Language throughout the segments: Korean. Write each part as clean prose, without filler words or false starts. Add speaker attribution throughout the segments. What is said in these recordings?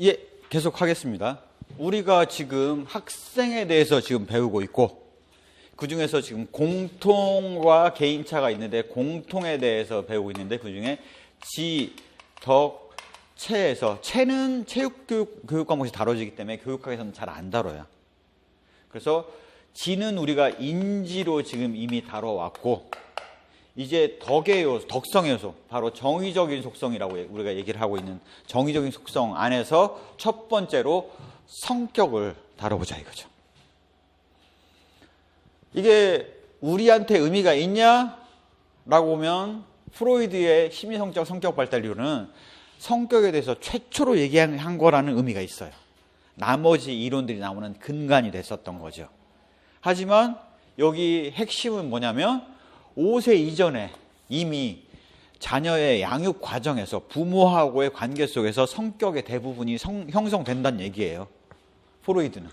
Speaker 1: 예, 계속 하겠습니다. 우리가 지금 학생에 대해서 지금 배우고 있고, 그 중에서 지금 공통과 개인차가 있는데, 공통에 대해서 배우고 있는데, 그 중에 지, 덕, 체에서, 체는 체육교육 과목에서 다뤄지기 때문에 교육학에서는 잘 안 다뤄요. 그래서 지는 우리가 인지로 지금 이미 다뤄왔고, 이제 덕의 요소, 덕성의 요소, 바로 정의적인 속성이라고 우리가 얘기를 하고 있는 정의적인 속성 안에서 첫 번째로 성격을 다뤄보자 이거죠. 이게 우리한테 의미가 있냐라고 보면 프로이드의 심리성적 성격 발달 이론은 성격에 대해서 최초로 얘기한 거라는 의미가 있어요. 나머지 이론들이 나오는 근간이 됐었던 거죠. 하지만 여기 핵심은 뭐냐면 5세 이전에 이미 자녀의 양육 과정에서 부모하고의 관계 속에서 성격의 대부분이 형성된다는 얘기예요. 프로이드는.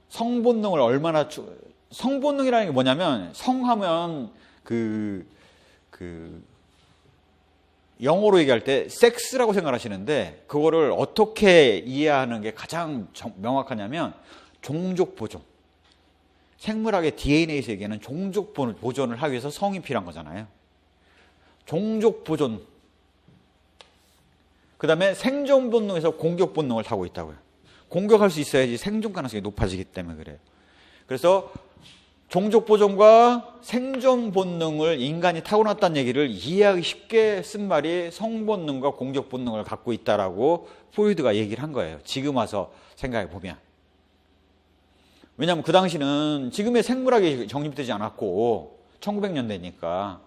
Speaker 1: 성본능을 얼마나, 성본능이라는 게 뭐냐면, 성하면 영어로 얘기할 때 섹스라고 생각하시는데, 그거를 어떻게 이해하는 게 가장 명확하냐면, 종족 보존. 생물학의 DNA에서 얘기하는 종족 보존을 하기 위해서 성이 필요한 거잖아요. 종족 보존. 그 다음에 생존 본능에서 공격 본능을 타고 있다고요. 공격할 수 있어야지 생존 가능성이 높아지기 때문에 그래요. 그래서 종족 보존과 생존 본능을 인간이 타고났다는 얘기를 이해하기 쉽게 쓴 말이 성본능과 공격 본능을 갖고 있다라고 프로이드가 얘기를 한 거예요. 지금 와서 생각해 보면. 왜냐하면 그 당시는 지금의 생물학이 정립되지 않았고 1900년대니까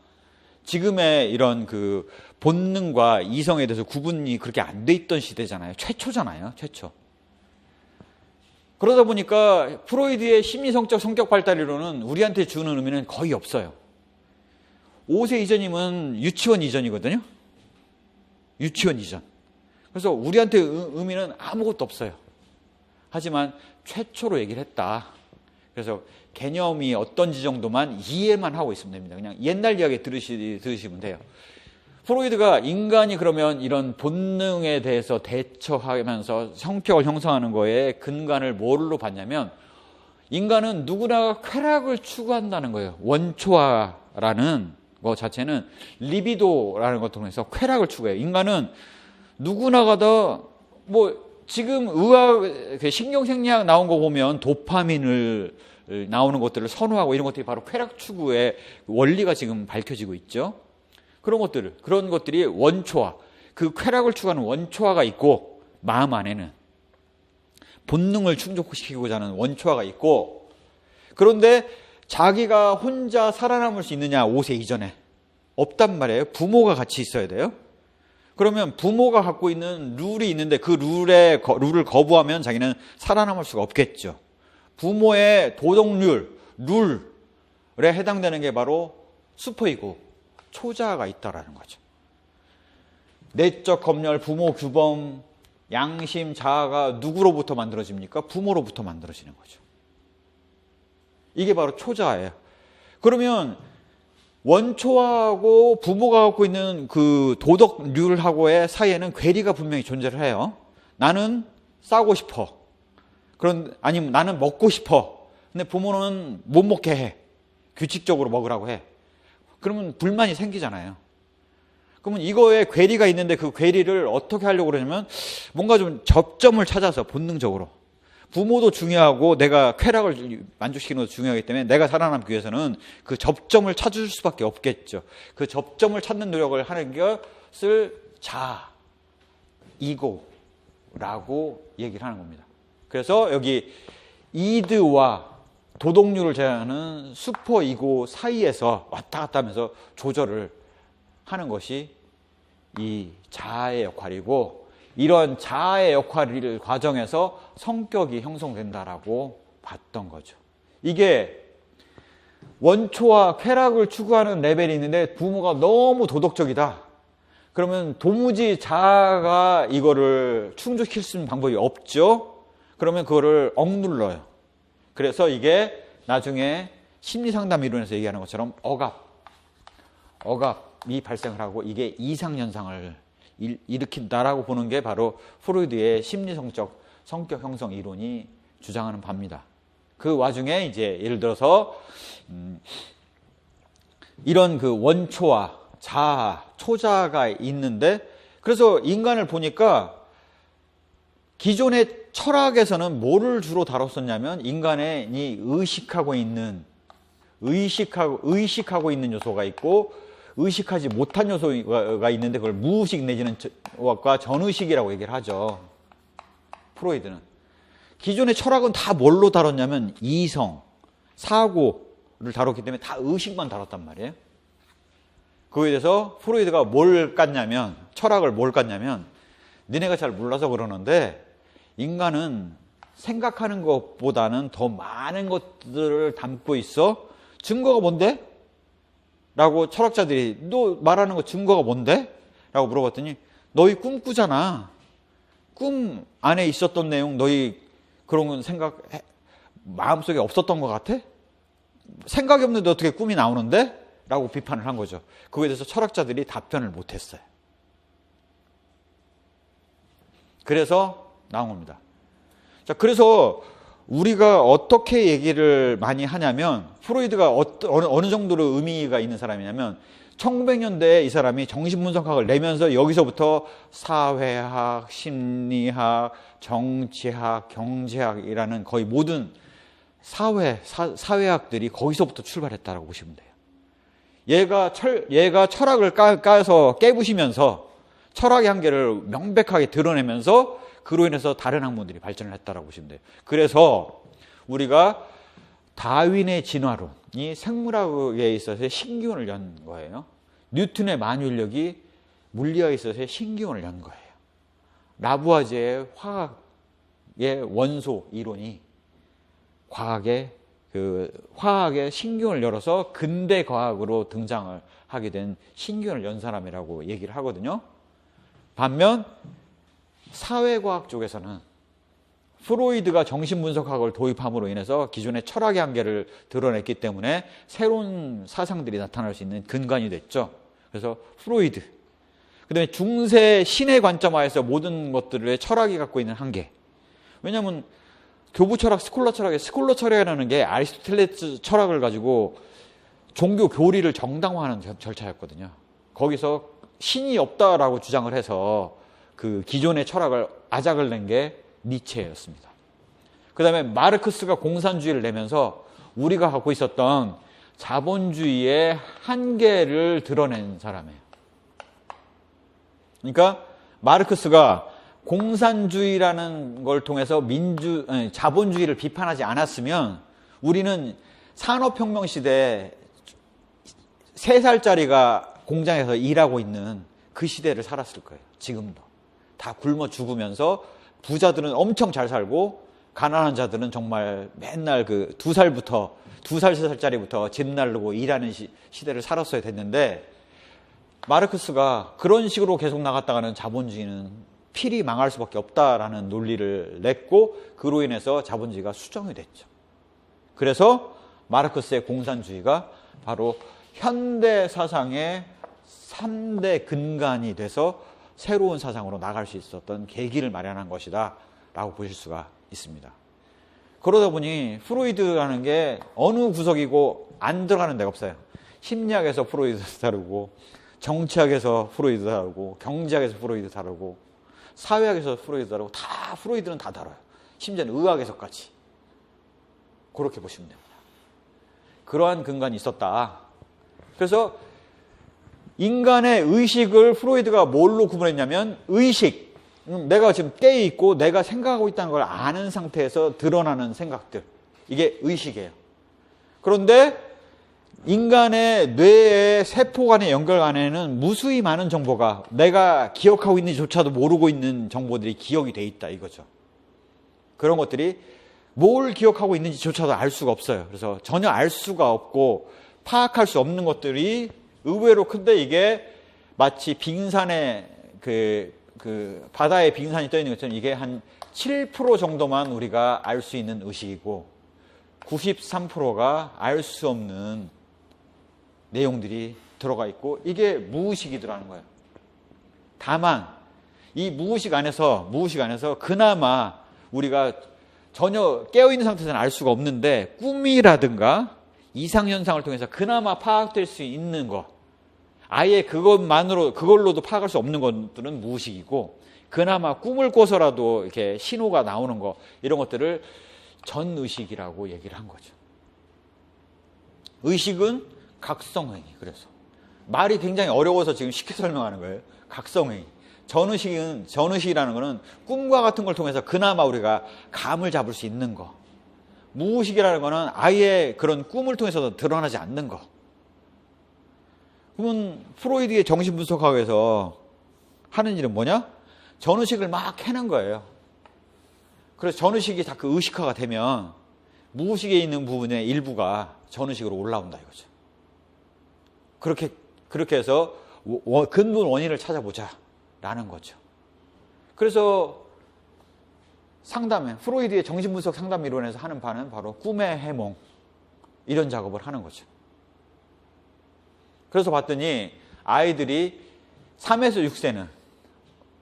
Speaker 1: 지금의 이런 그 본능과 이성에 대해서 구분이 그렇게 안 돼 있던 시대잖아요. 최초잖아요. 최초. 그러다 보니까 프로이드의 심리성적 성격 발달 이론은 우리한테 주는 의미는 거의 없어요. 5세 이전이면 유치원 이전이거든요. 유치원 이전. 그래서 우리한테 의미는 아무것도 없어요. 하지만 최초로 얘기를 했다. 그래서 개념이 어떤지 정도만 이해만 하고 있으면 됩니다. 그냥 옛날 이야기 들으시면 돼요. 프로이드가 인간이 그러면 이런 본능에 대해서 대처하면서 성격을 형성하는 거에 근간을 뭘로 봤냐면 인간은 누구나 쾌락을 추구한다는 거예요. 원초화라는 것 자체는 리비도라는 것 통해서 쾌락을 추구해요. 인간은 누구나가 다 지금 의학, 신경생리학 나온 거 보면 도파민을 나오는 것들을 선호하고 이런 것들이 바로 쾌락 추구의 원리가 지금 밝혀지고 있죠. 그런 것들이 원초화, 그 쾌락을 추구하는 원초화가 있고 마음 안에는 본능을 충족시키고자 하는 원초화가 있고 그런데 자기가 혼자 살아남을 수 있느냐 5세 이전에 없단 말이에요. 부모가 같이 있어야 돼요. 그러면 부모가 갖고 있는 룰이 있는데 그 룰을 거부하면 자기는 살아남을 수가 없겠죠. 부모의 도덕률, 룰에 해당되는 게 바로 슈퍼이고 초자아가 있다라는 거죠. 내적 검열, 부모 규범, 양심, 자아가 누구로부터 만들어집니까? 부모로부터 만들어지는 거죠. 이게 바로 초자아예요. 그러면 원초하고 부모가 갖고 있는 그 도덕률하고의 사이에는 괴리가 분명히 존재를 해요. 나는 싸고 싶어. 아니면 나는 먹고 싶어. 근데 부모는 못 먹게 해. 규칙적으로 먹으라고 해. 그러면 불만이 생기잖아요. 그러면 이거에 괴리가 있는데 그 괴리를 어떻게 하려고 그러냐면 뭔가 좀 접점을 찾아서 본능적으로. 부모도 중요하고 내가 쾌락을 만족시키는 것도 중요하기 때문에 내가 살아남기 위해서는 그 접점을 찾을 수밖에 없겠죠. 그 접점을 찾는 노력을 하는 것을 자아, 이고라고 얘기를 하는 겁니다. 그래서 여기 이드와 도덕률을 제한하는 슈퍼 이고 사이에서 왔다 갔다 하면서 조절을 하는 것이 이 자아의 역할이고 이런 자아의 역할을 과정에서 성격이 형성된다라고 봤던 거죠. 이게 원초와 쾌락을 추구하는 레벨이 있는데 부모가 너무 도덕적이다. 그러면 도무지 자아가 이거를 충족시킬 수 있는 방법이 없죠. 그러면 그거를 억눌러요. 그래서 이게 나중에 심리상담 이론에서 얘기하는 것처럼 억압이 발생을 하고 이게 이상현상을 일으킨다라고 보는 게 바로 프로이드의 심리성적 성격 형성 이론이 주장하는 바입니다. 그 와중에 이제 예를 들어서 이런 그 원초와 자아, 초자가 있는데, 그래서 인간을 보니까 기존의 철학에서는 뭐를 주로 다뤘었냐면 인간의 이 의식하고 있는 요소가 있고 의식하지 못한 요소가 있는데 그걸 무의식 내지는 전의식이라고 얘기를 하죠. 프로이드는. 기존의 철학은 다 뭘로 다뤘냐면 이성, 사고를 다뤘기 때문에 다 의식만 다뤘단 말이에요. 그거에 대해서 프로이드가 철학을 뭘 깠냐면, 니네가 잘 몰라서 그러는데 인간은 생각하는 것보다는 더 많은 것들을 담고 있어. 증거가 뭔데? 라고 철학자들이, 너 말하는 거 증거가 뭔데? 라고 물어봤더니, 너희 꿈꾸잖아. 꿈 안에 있었던 내용 너희 그런 건 마음속에 없었던 것 같아? 생각이 없는데 어떻게 꿈이 나오는데? 라고 비판을 한 거죠. 그거에 대해서 철학자들이 답변을 못했어요. 그래서 나온 겁니다. 자, 그래서 우리가 어떻게 얘기를 많이 하냐면, 프로이드가 어느 정도로 의미가 있는 사람이냐면, 1900년대에 이 사람이 정신분석학을 내면서 여기서부터 사회학, 심리학, 정치학, 경제학이라는 거의 모든 사회학들이 거기서부터 출발했다라고 보시면 돼요. 얘가 철학을 까서 깨부시면서 철학의 한계를 명백하게 드러내면서 그로 인해서 다른 학문들이 발전을 했다라고 보시면 돼요. 그래서 우리가 다윈의 진화론이 생물학에 있어서의 신기원을 연 거예요. 뉴턴의 만유인력이 물리학에 있어서의 신기원을 연 거예요. 라부아제의 화학의 원소 이론이 과학의 신기원을 열어서 근대 과학으로 등장을 하게 된 신기원을 연 사람이라고 얘기를 하거든요. 반면 사회과학 쪽에서는 프로이드가 정신분석학을 도입함으로 인해서 기존의 철학의 한계를 드러냈기 때문에 새로운 사상들이 나타날 수 있는 근간이 됐죠. 그래서 프로이드, 그 다음에 중세 신의 관점하에서 모든 것들의 철학이 갖고 있는 한계. 왜냐하면 교부 철학, 스콜라 철학이라는 게 아리스토텔레스 철학을 가지고 종교 교리를 정당화하는 절차였거든요. 거기서 신이 없다라고 주장을 해서 그 기존의 철학을 아작을 낸 게 니체였습니다. 그 다음에 마르크스가 공산주의를 내면서 우리가 갖고 있었던 자본주의의 한계를 드러낸 사람이에요. 그러니까 마르크스가 공산주의라는 걸 통해서 자본주의를 비판하지 않았으면 우리는 산업혁명 시대에 3살짜리가 공장에서 일하고 있는 그 시대를 살았을 거예요. 지금도. 다 굶어 죽으면서 부자들은 엄청 잘 살고 가난한 자들은 정말 맨날 2살, 3살짜리부터 집 날르고 일하는 시대를 살았어야 됐는데, 마르크스가 그런 식으로 계속 나갔다가는 자본주의는 필히 망할 수밖에 없다라는 논리를 냈고, 그로 인해서 자본주의가 수정이 됐죠. 그래서 마르크스의 공산주의가 바로 현대 사상의 3대 근간이 돼서 새로운 사상으로 나갈 수 있었던 계기를 마련한 것이다 라고 보실 수가 있습니다. 그러다 보니 프로이드라는 게 어느 구석이고 안 들어가는 데가 없어요. 심리학에서 프로이드 다루고, 정치학에서 프로이드 다루고, 경제학에서 프로이드 다루고, 사회학에서 프로이드 다루고, 다 프로이드는 다 다뤄요. 심지어는 의학에서까지. 그렇게 보시면 됩니다. 그러한 근간이 있었다. 그래서 인간의 의식을 프로이드가 뭘로 구분했냐면, 의식, 내가 지금 깨어 있고 내가 생각하고 있다는 걸 아는 상태에서 드러나는 생각들, 이게 의식이에요. 그런데 인간의 뇌의 세포 간의 연결 안에는 무수히 많은 정보가, 내가 기억하고 있는지조차도 모르고 있는 정보들이 기억이 돼 있다 이거죠. 그런 것들이 뭘 기억하고 있는지조차도 알 수가 없어요. 그래서 전혀 알 수가 없고 파악할 수 없는 것들이 의외로 큰데, 이게 마치 빙산에 바다에 빙산이 떠 있는 것처럼 이게 한 7% 정도만 우리가 알 수 있는 의식이고 93%가 알 수 없는 내용들이 들어가 있고, 이게 무의식이더라는 거예요. 다만 이 무의식 안에서 그나마 우리가 전혀 깨어있는 상태에서는 알 수가 없는데 꿈이라든가 이상현상을 통해서 그나마 파악될 수 있는 것, 아예 그걸로도 파악할 수 없는 것들은 무의식이고, 그나마 꿈을 꿔서라도 이렇게 신호가 나오는 것, 이런 것들을 전의식이라고 얘기를 한 거죠. 의식은 각성행위. 그래서 말이 굉장히 어려워서 지금 쉽게 설명하는 거예요. 각성행위. 전의식이라는 거는 꿈과 같은 걸 통해서 그나마 우리가 감을 잡을 수 있는 거. 무의식이라는 거는 아예 그런 꿈을 통해서도 드러나지 않는 거. 그러면 프로이드의 정신분석학에서 하는 일은 뭐냐? 전의식을 막 캐는 거예요. 그래서 전의식이 다 그 의식화가 되면 무의식에 있는 부분의 일부가 전의식으로 올라온다 이거죠. 그렇게 해서 근본 원인을 찾아보자라는 거죠. 그래서 프로이드의 정신분석 상담 이론에서 하는 바는 바로 꿈의 해몽, 이런 작업을 하는 거죠. 그래서 봤더니 아이들이 3에서 6세는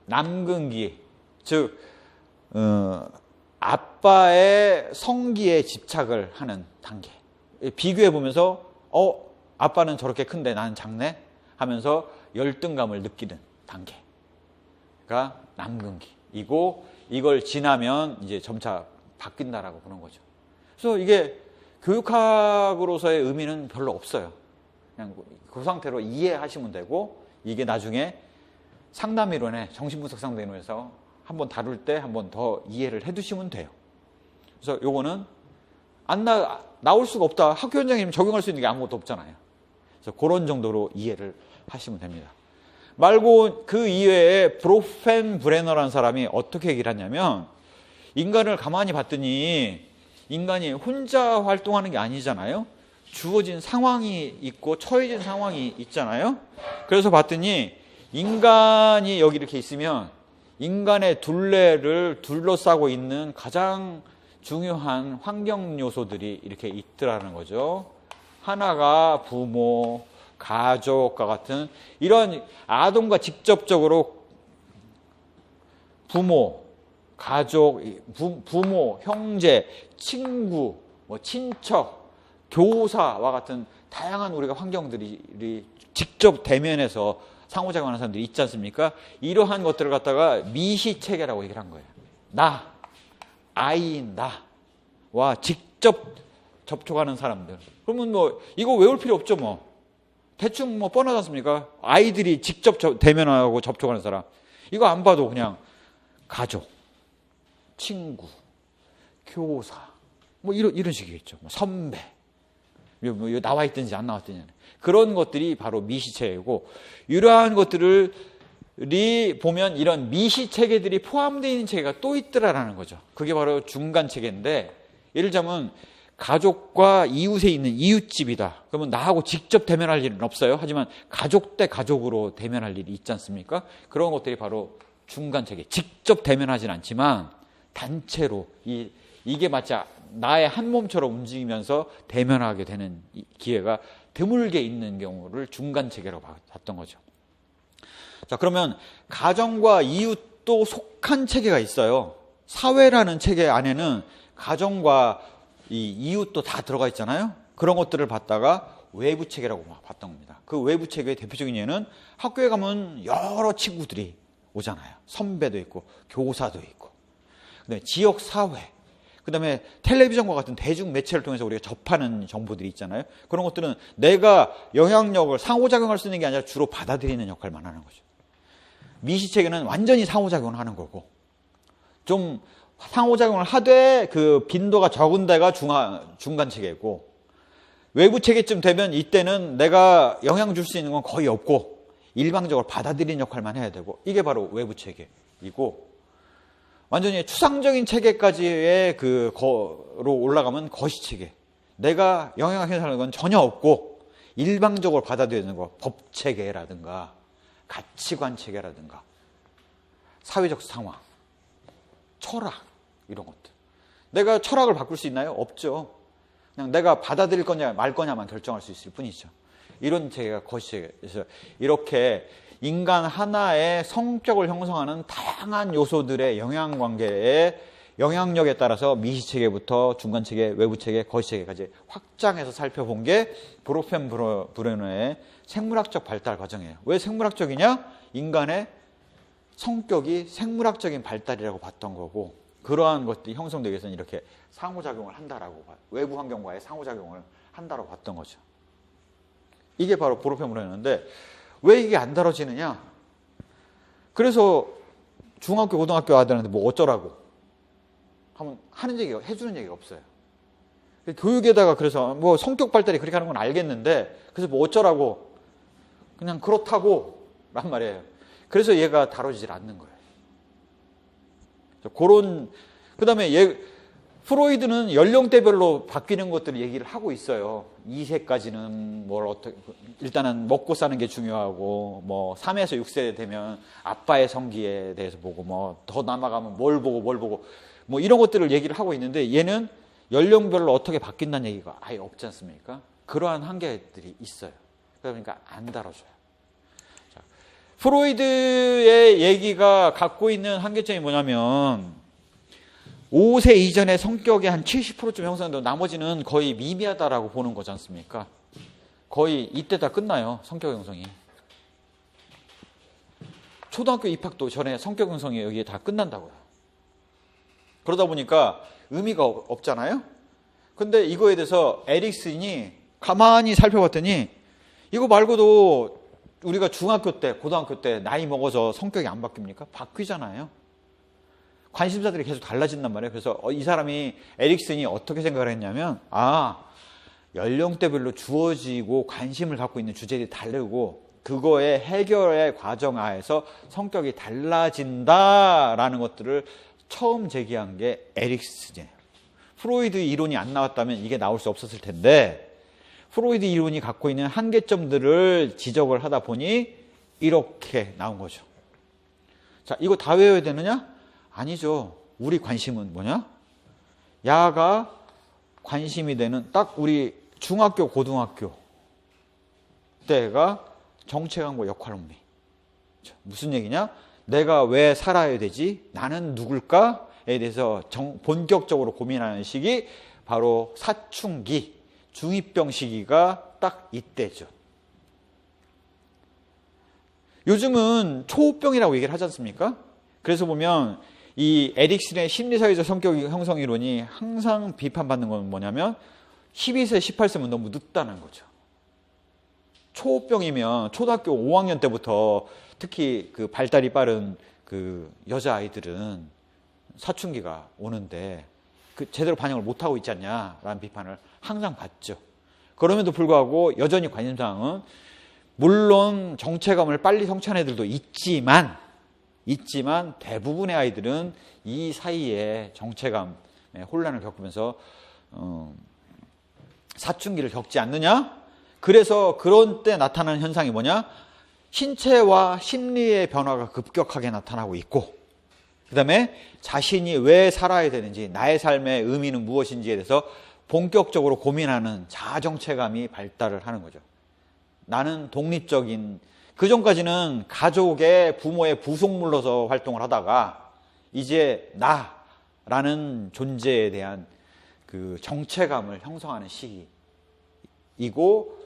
Speaker 1: 남근기, 즉 아빠의 성기에 집착을 하는 단계. 비교해 보면서 아빠는 저렇게 큰데 나는 작네 하면서 열등감을 느끼는 단계가 남근기이고, 이걸 지나면 이제 점차 바뀐다라고 보는 거죠. 그래서 이게 교육학으로서의 의미는 별로 없어요. 그냥 그 상태로 이해하시면 되고, 이게 나중에 상담이론에, 정신분석 상담이론에서 한번 다룰 때 한번 더 이해를 해두시면 돼요. 그래서 요거는 나올 수가 없다. 학교 현장에 적용할 수 있는 게 아무것도 없잖아요. 그래서 그런 정도로 이해를 하시면 됩니다. 말고 그 이외에 브로펜 브레너라는 사람이 어떻게 얘기를 하냐면, 인간을 가만히 봤더니 인간이 혼자 활동하는 게 아니잖아요. 주어진 상황이 있고 처해진 상황이 있잖아요. 그래서 봤더니 인간이 여기 이렇게 있으면 인간의 둘레를 둘러싸고 있는 가장 중요한 환경 요소들이 이렇게 있더라는 거죠. 하나가 부모, 가족과 같은 이런 아동과 직접적으로 부모, 가족, 부모, 형제, 친구, 친척, 교사와 같은 다양한 우리가 환경들이 직접 대면해서 상호작용하는 사람들이 있지 않습니까? 이러한 것들을 갖다가 미시체계라고 얘기를 한 거예요. 아이인 나와 직접 접촉하는 사람들. 그러면 이거 외울 필요 없죠, 대충 뻔하지 않습니까? 아이들이 직접 대면하고 접촉하는 사람. 이거 안 봐도 그냥 가족, 친구, 교사, 이런 식이겠죠. 선배. 나와 있든지 안 나왔든지. 그런 것들이 바로 미시체계고, 이러한 것들이 보면 이런 미시체계들이 포함되어 있는 체계가 또 있더라라는 거죠. 그게 바로 중간체계인데, 예를 들자면 가족과 이웃에 있는 이웃집이다. 그러면 나하고 직접 대면할 일은 없어요. 하지만 가족 대 가족으로 대면할 일이 있지 않습니까? 그런 것들이 바로 중간체계. 직접 대면하진 않지만 단체로 이게 마치 나의 한 몸처럼 움직이면서 대면하게 되는 기회가 드물게 있는 경우를 중간체계라고 봤던 거죠. 자, 그러면 가정과 이웃도 속한 체계가 있어요. 사회라는 체계 안에는 가정과 이 이웃도 다 들어가 있잖아요. 그런 것들을 봤다가 외부 체계라고 봤던 겁니다. 그 외부 체계의 대표적인 예는 학교에 가면 여러 친구들이 오잖아요. 선배도 있고 교사도 있고, 그다음에 지역 사회, 그다음에 텔레비전과 같은 대중 매체를 통해서 우리가 접하는 정보들이 있잖아요. 그런 것들은 내가 영향력을 상호작용할 수 있는 게 아니라 주로 받아들이는 역할만 하는 거죠. 미시체계는 완전히 상호작용을 하는 거고, 좀 상호작용을 하되 그 빈도가 적은 데가 중간체계고, 외부 체계쯤 되면 이때는 내가 영향 줄 수 있는 건 거의 없고 일방적으로 받아들이는 역할만 해야 되고, 이게 바로 외부 체계이고, 완전히 추상적인 체계까지의 그거로 올라가면 거시체계. 내가 영향을 행사하는 건 전혀 없고 일방적으로 받아들이는 거, 법체계라든가 가치관 체계라든가 사회적 상황, 철학, 이런 것들. 내가 철학을 바꿀 수 있나요? 없죠. 그냥 내가 받아들일 거냐 말 거냐만 결정할 수 있을 뿐이죠. 이런 체계가 거시체계. 그래서 이렇게 인간 하나의 성격을 형성하는 다양한 요소들의 영향관계에 영향력에 따라서 미시체계부터 중간체계, 외부체계, 거시체계까지 확장해서 살펴본 게 브로펜브루너의 생물학적 발달 과정이에요. 왜 생물학적이냐? 인간의 성격이 생물학적인 발달이라고 봤던 거고, 그러한 것들이 형성되기 위해서는 이렇게 상호작용을 한다라고 봐요. 외부 환경과의 상호작용을 한다라고 봤던 거죠. 이게 바로 브로펜브루너인데 왜 이게 안 다뤄지느냐? 그래서 중학교, 고등학교 아들한테 뭐 어쩌라고 하면 하는 얘기가, 해주는 얘기가 없어요. 교육에다가 그래서 뭐 성격 발달이 그렇게 하는 건 알겠는데, 그래서 뭐 어쩌라고, 그냥 그렇다고 란 말이에요. 그래서 얘가 다뤄지질 않는 거예요. 그런, 그 다음에 프로이드는 연령대별로 바뀌는 것들을 얘기를 하고 있어요. 2세까지는 뭘 어떻게, 일단은 먹고 사는 게 중요하고, 뭐 3에서 6세 되면 아빠의 성기에 대해서 보고, 뭐 더 남아가면 뭘 보고 뭐 이런 것들을 얘기를 하고 있는데, 얘는 연령별로 어떻게 바뀐다는 얘기가 아예 없지 않습니까? 그러한 한계들이 있어요. 그러니까 안 다뤄줘요. 자, 프로이드의 얘기가 갖고 있는 한계점이 뭐냐면 5세 이전의 성격의 한 70%쯤 형성되고 나머지는 거의 미미하다라고 보는 거지 않습니까? 거의 이때 다 끝나요. 성격 형성이. 초등학교 입학도 전에 성격 형성이 여기에 다 끝난다고요. 그러다 보니까 의미가 없잖아요. 근데 이거에 대해서 에릭슨이 가만히 살펴봤더니 이거 말고도 우리가 중학교 때, 고등학교 때 나이 먹어서 성격이 안 바뀝니까? 바뀌잖아요. 관심사들이 계속 달라진단 말이에요. 그래서 이 사람이, 에릭슨이 어떻게 생각을 했냐면, 연령대별로 주어지고 관심을 갖고 있는 주제들이 다르고 그거의 해결의 과정 하에서 성격이 달라진다라는 것들을 처음 제기한 게 에릭슨이에요. 프로이드 이론이 안 나왔다면 이게 나올 수 없었을 텐데, 프로이드 이론이 갖고 있는 한계점들을 지적을 하다 보니 이렇게 나온 거죠. 자, 이거 다 외워야 되느냐? 아니죠. 우리 관심은 뭐냐? 야가 관심이 되는 딱 우리 중학교, 고등학교 때가 정체감과 역할혼미. 무슨 얘기냐? 내가 왜 살아야 되지? 나는 누굴까에 대해서 본격적으로 고민하는 시기, 바로 사춘기, 중2병 시기가 딱 이때죠. 요즘은 초호병이라고 얘기를 하지 않습니까? 그래서 보면 이 에릭슨의 심리사회적 성격 형성 이론이 항상 비판받는 건 뭐냐면 12세, 18세면 너무 늦다는 거죠. 초호병이면 초등학교 5학년 때부터 특히 그 발달이 빠른 그 여자아이들은 사춘기가 오는데 그 제대로 반영을 못하고 있지 않냐라는 비판을 항상 받죠. 그럼에도 불구하고 여전히 관심사항은 물론 정체감을 빨리 성취한 애들도 있지만 대부분의 아이들은 이 사이에 정체감의 혼란을 겪으면서 사춘기를 겪지 않느냐? 그래서 그런 때 나타나는 현상이 뭐냐? 신체와 심리의 변화가 급격하게 나타나고 있고, 그 다음에 자신이 왜 살아야 되는지, 나의 삶의 의미는 무엇인지에 대해서 본격적으로 고민하는 자정체감이 발달을 하는 거죠. 나는 독립적인, 그전까지는 가족의 부모의 부속물로서 활동을 하다가 이제 나라는 존재에 대한 그 정체감을 형성하는 시기이고,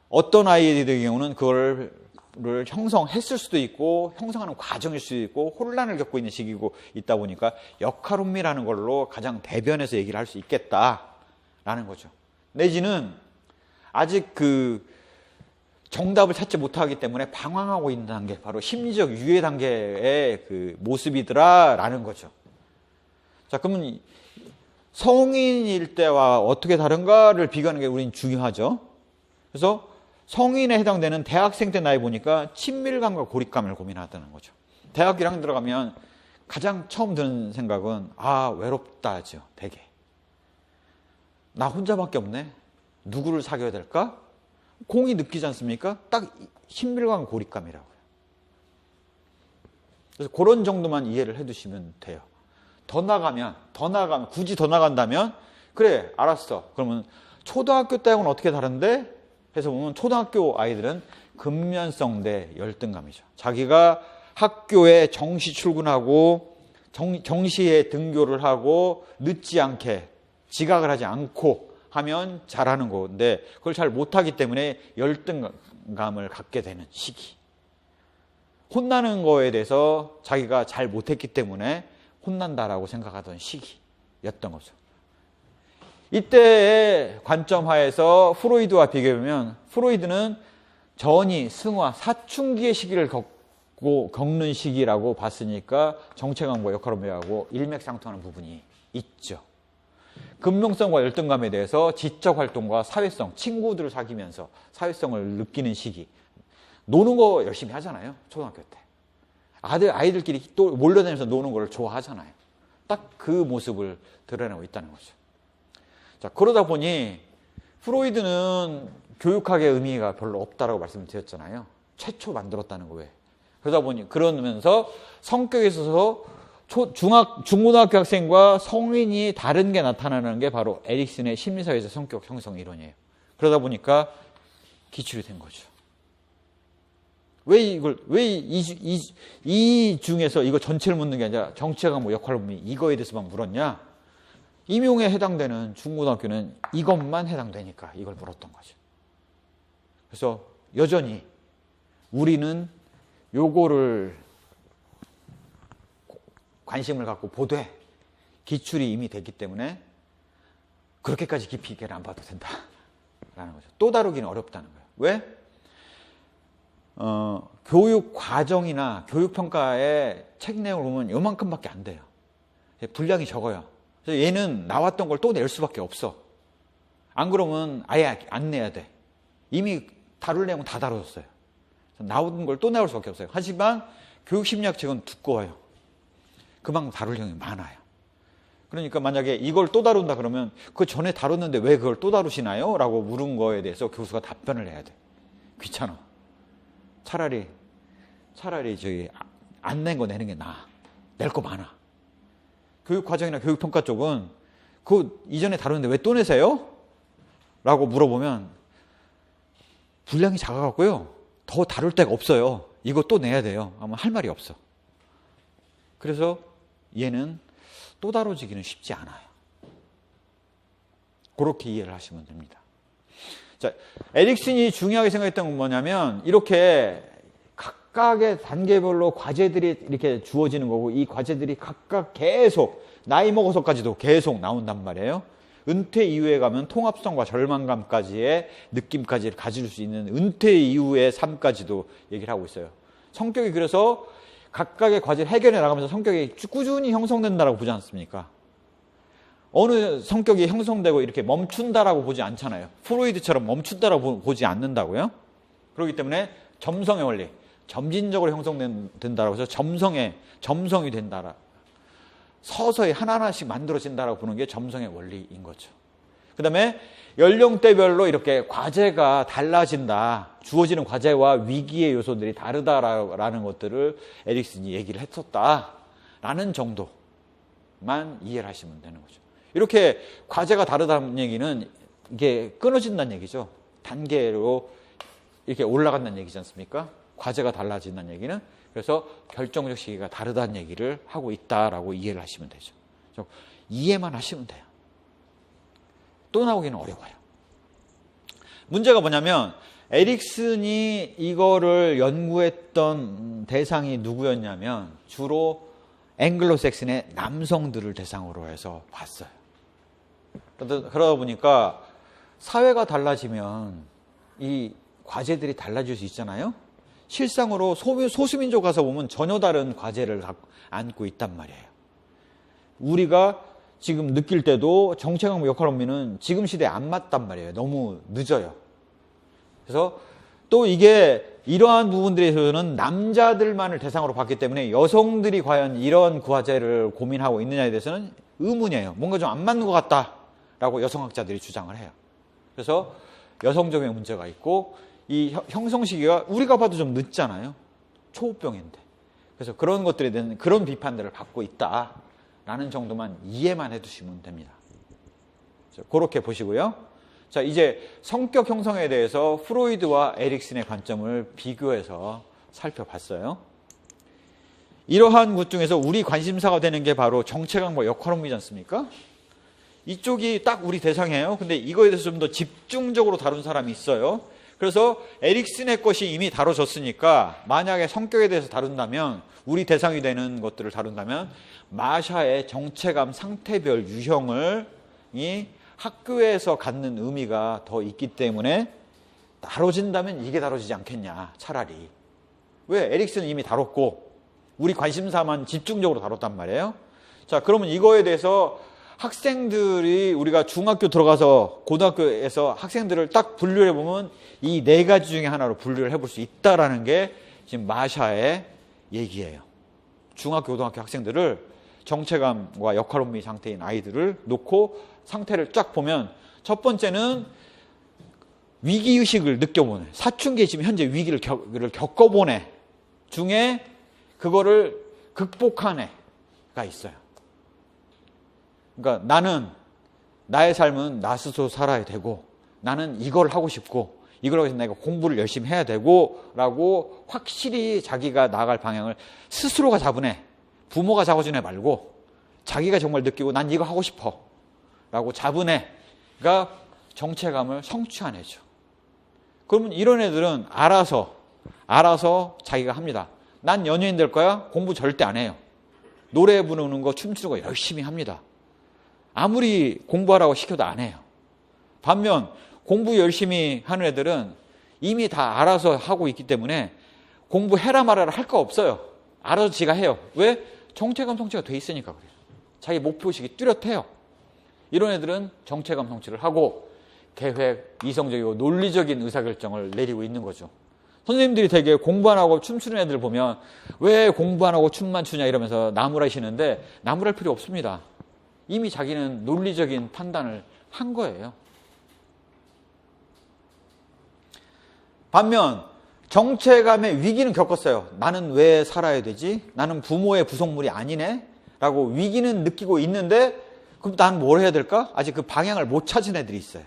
Speaker 1: 어떤 아이들의 경우는 그걸 형성했을 수도 있고 형성하는 과정일 수도 있고 혼란을 겪고 있는 시기고 있다 보니까 역할혼미라는 걸로 가장 대변해서 얘기를 할 수 있겠다라는 거죠. 내지는 아직 그 정답을 찾지 못하기 때문에 방황하고 있는 단계, 바로 심리적 유예 단계의 그 모습이더라라는 거죠. 자, 그러면 성인일 때와 어떻게 다른가를 비교하는 게 우린 중요하죠. 그래서 성인에 해당되는 대학생 때 나이 보니까 친밀감과 고립감을 고민하다는 거죠. 대학 1학년 들어가면 가장 처음 드는 생각은 외롭다죠. 되게. 나 혼자밖에 없네. 누구를 사귀어야 될까? 공이 느끼지 않습니까? 딱 친밀감, 고립감이라고요. 그래서 그런 정도만 이해를 해두시면 돼요. 더 나가면 굳이 더 나간다면 그래 알았어. 그러면 초등학교 때하고는 어떻게 다른데? 해서 보면 초등학교 아이들은 근면성 대 열등감이죠. 자기가 학교에 정시 출근하고 정시에 등교를 하고 늦지 않게 지각을 하지 않고 하면 잘하는 건데 그걸 잘 못하기 때문에 열등감을 갖게 되는 시기. 혼나는 거에 대해서 자기가 잘 못했기 때문에 혼난다라고 생각하던 시기였던 거죠. 이때의 관점 하에서 프로이드와 비교해보면 프로이드는 전이, 승화, 사춘기의 시기를 겪는 시기라고 봤으니까 정체감과 역할혼배하고 일맥상통하는 부분이 있죠. 근명성과 열등감에 대해서 지적 활동과 사회성, 친구들을 사귀면서 사회성을 느끼는 시기. 노는 거 열심히 하잖아요. 초등학교 때. 아이들끼리 또 몰려다니면서 노는 걸 좋아하잖아요. 딱 그 모습을 드러내고 있다는 거죠. 자, 그러다 보니 프로이드는 교육학의 의미가 별로 없다라고 말씀드렸잖아요. 최초 만들었다는 거예요. 그러다 보니 그러면서 성격에 있어서 중고등학교 학생과 성인이 다른 게 나타나는 게 바로 에릭슨의 심리사회에서 성격 형성 이론이에요. 그러다 보니까 기출이 된 거죠. 이 중에서 이거 전체를 묻는 게 아니라 정체가 뭐 역할 의미 이거에 대해서만 물었냐? 임용에 해당되는 중고등학교는 이것만 해당되니까 이걸 물었던 거죠. 그래서 여전히 우리는 요거를 관심을 갖고 보되 기출이 이미 됐기 때문에 그렇게까지 깊이 있게 안 봐도 된다라는 거죠. 또 다루기는 어렵다는 거예요. 왜? 교육 과정이나 교육 평가의 책 내용을 보면 요만큼밖에 안 돼요. 분량이 적어요. 그래서 얘는 나왔던 걸 또 낼 수밖에 없어. 안 그러면 아예 안 내야 돼. 이미 다룰 내용은 다 다뤄졌어요. 나온 걸 또 나올 수밖에 없어요. 하지만 교육심리학책은 두꺼워요. 그만큼 다룰 내용이 많아요. 그러니까 만약에 이걸 또 다룬다 그러면 그 전에 다뤘는데 왜 그걸 또 다루시나요? 라고 물은 거에 대해서 교수가 답변을 해야 돼. 귀찮아. 차라리 저기 안 낸 거 내는 게 나아. 낼 거 많아. 교육과정이나 교육평가 쪽은 그 이전에 다뤘는데 왜 또 내세요? 라고 물어보면 분량이 작아갖고요. 더 다룰 데가 없어요. 이거 또 내야 돼요. 아마 할 말이 없어. 그래서 얘는 또 다뤄지기는 쉽지 않아요. 그렇게 이해를 하시면 됩니다. 자, 에릭슨이 중요하게 생각했던 건 뭐냐면 이렇게 각각의 단계별로 과제들이 이렇게 주어지는 거고 이 과제들이 각각 계속 나이 먹어서까지도 계속 나온단 말이에요. 은퇴 이후에 가면 통합성과 절망감까지의 느낌까지 가질 수 있는 은퇴 이후의 삶까지도 얘기를 하고 있어요. 성격이 그래서 각각의 과제를 해결해 나가면서 성격이 꾸준히 형성된다라고 보지 않습니까? 어느 성격이 형성되고 이렇게 멈춘다라고 보지 않잖아요. 프로이드처럼 멈춘다라고 보지 않는다고요. 그렇기 때문에 점성의 원리, 점진적으로 형성된다라고 해서 점성이 된다라. 서서히 하나하나씩 만들어진다라고 보는 게 점성의 원리인 거죠. 그 다음에 연령대별로 이렇게 과제가 달라진다. 주어지는 과제와 위기의 요소들이 다르다라는 것들을 에릭슨이 얘기를 했었다라는 정도만 이해를 하시면 되는 거죠. 이렇게 과제가 다르다는 얘기는 이게 끊어진다는 얘기죠. 단계로 이렇게 올라간다는 얘기지 않습니까? 과제가 달라진다는 얘기는. 그래서 결정적 시기가 다르다는 얘기를 하고 있다라고 이해를 하시면 되죠. 이해만 하시면 돼요. 또 나오기는 어려워요. 문제가 뭐냐면 에릭슨이 이거를 연구했던 대상이 누구였냐면 주로 앵글로색슨의 남성들을 대상으로 해서 봤어요. 그러다 보니까 사회가 달라지면 이 과제들이 달라질 수 있잖아요. 실상으로 소수민족 가서 보면 전혀 다른 과제를 안고 있단 말이에요. 우리가 지금 느낄 때도 정체감 역할혼미는 지금 시대에 안 맞단 말이에요. 너무 늦어요. 그래서 또 이게 이러한 부분들에서는 남자들만을 대상으로 봤기 때문에 여성들이 과연 이런 과제를 고민하고 있느냐에 대해서는 의문이에요. 뭔가 좀 안 맞는 것 같다라고 여성학자들이 주장을 해요. 그래서 여성적인 문제가 있고 이 형성 시기가 우리가 봐도 좀 늦잖아요. 초우병인데. 그래서 그런 것들에 대한 그런 비판들을 받고 있다라는 정도만 이해만 해두시면 됩니다. 그렇게 보시고요. 자, 이제 성격 형성에 대해서 프로이드와 에릭슨의 관점을 비교해서 살펴봤어요. 이러한 것 중에서 우리 관심사가 되는 게 바로 정체감과 역할혼미지 않습니까? 이쪽이 딱 우리 대상이에요. 근데 이거에 대해서 좀 더 집중적으로 다룬 사람이 있어요. 그래서 에릭슨의 것이 이미 다뤄졌으니까 만약에 성격에 대해서 다룬다면, 우리 대상이 되는 것들을 다룬다면 마샤의 정체감 상태별 유형이 학교에서 갖는 의미가 더 있기 때문에 다뤄진다면 이게 다뤄지지 않겠냐, 차라리. 왜? 에릭슨은 이미 다뤘고 우리 관심사만 집중적으로 다뤘단 말이에요. 자, 그러면 이거에 대해서 학생들이, 우리가 중학교 들어가서 고등학교에서 학생들을 딱 분류를 해보면 이 네 가지 중에 하나로 분류를 해볼 수 있다라는 게 지금 마샤의 얘기예요. 중학교, 고등학교 학생들을 정체감과 역할혼미 상태인 아이들을 놓고 상태를 쫙 보면, 첫 번째는 위기의식을 느껴보네. 사춘기에 지금 현재 위기를 겪어보네 중에 그거를 극복한 애가 있어요. 그러니까 나는, 나의 삶은 나 스스로 살아야 되고, 나는 이걸 하고 싶고, 이걸 위해서 내가 공부를 열심히 해야 되고 라고 확실히 자기가 나아갈 방향을 스스로가 잡은 애, 부모가 잡아준 애 말고 자기가 정말 느끼고 난 이거 하고 싶어 라고 잡은 애가 정체감을 성취한 애죠. 그러면 이런 애들은 알아서 자기가 합니다. 난 연예인 될 거야. 공부 절대 안 해요. 노래 부르는 거, 춤추는 거 열심히 합니다. 아무리 공부하라고 시켜도 안 해요. 반면 공부 열심히 하는 애들은 이미 다 알아서 하고 있기 때문에 공부해라 말아라 할 거 없어요. 알아서 지가 해요. 왜? 정체감 성취가 돼 있으니까 그래요. 자기 목표의식이 뚜렷해요. 이런 애들은 정체감 성취를 하고 계획, 이성적이고 논리적인 의사결정을 내리고 있는 거죠. 선생님들이 되게 공부 안 하고 춤추는 애들 보면 왜 공부 안 하고 춤만 추냐 이러면서 나무라시는데, 나무랄 필요 없습니다. 이미 자기는 논리적인 판단을 한 거예요. 반면 정체감의 위기는 겪었어요. 나는 왜 살아야 되지? 나는 부모의 부속물이 아니네? 라고 위기는 느끼고 있는데, 그럼 난 뭘 해야 될까? 아직 그 방향을 못 찾은 애들이 있어요.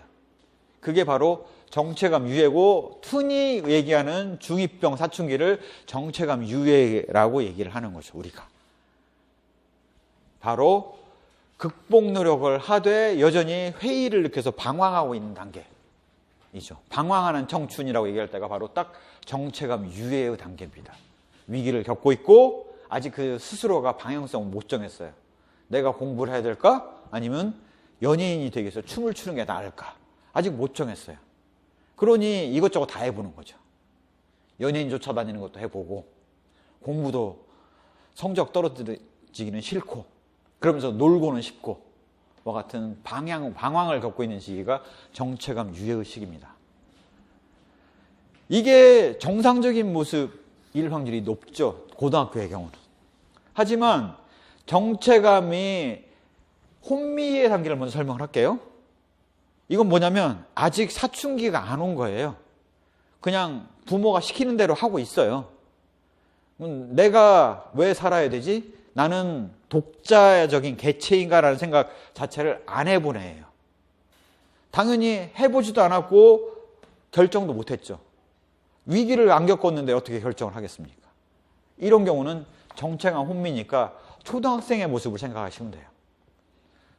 Speaker 1: 그게 바로 정체감 유예고, 흔히 얘기하는 중2병 사춘기를 정체감 유예라고 얘기를 하는 거죠, 우리가. 바로 극복 노력을 하되 여전히 회의를 느껴서 방황하고 있는 단계이죠. 방황하는 청춘이라고 얘기할 때가 바로 딱 정체감 유예의 단계입니다. 위기를 겪고 있고 아직 그 스스로가 방향성을 못 정했어요. 내가 공부를 해야 될까? 아니면 연예인이 되기 위해서 춤을 추는 게 나을까? 아직 못 정했어요. 그러니 이것저것 다 해보는 거죠. 연예인 쫓아다니는 것도 해보고, 공부도 성적 떨어지기는 싫고, 그러면서 놀고는 싶고, 와 같은 방황을 겪고 있는 시기가 정체감 유예의 시기입니다. 이게 정상적인 모습일 확률이 높죠, 고등학교의 경우는. 하지만 정체감이 혼미의 단계를 먼저 설명을 할게요. 이건 뭐냐면 아직 사춘기가 안 온 거예요. 그냥 부모가 시키는 대로 하고 있어요. 내가 왜 살아야 되지? 나는 독자적인 개체인가라는 생각 자체를 안 해본 애예요. 당연히 해보지도 않았고 결정도 못했죠. 위기를 안 겪었는데 어떻게 결정을 하겠습니까? 이런 경우는 정체감 혼미니까 초등학생의 모습을 생각하시면 돼요.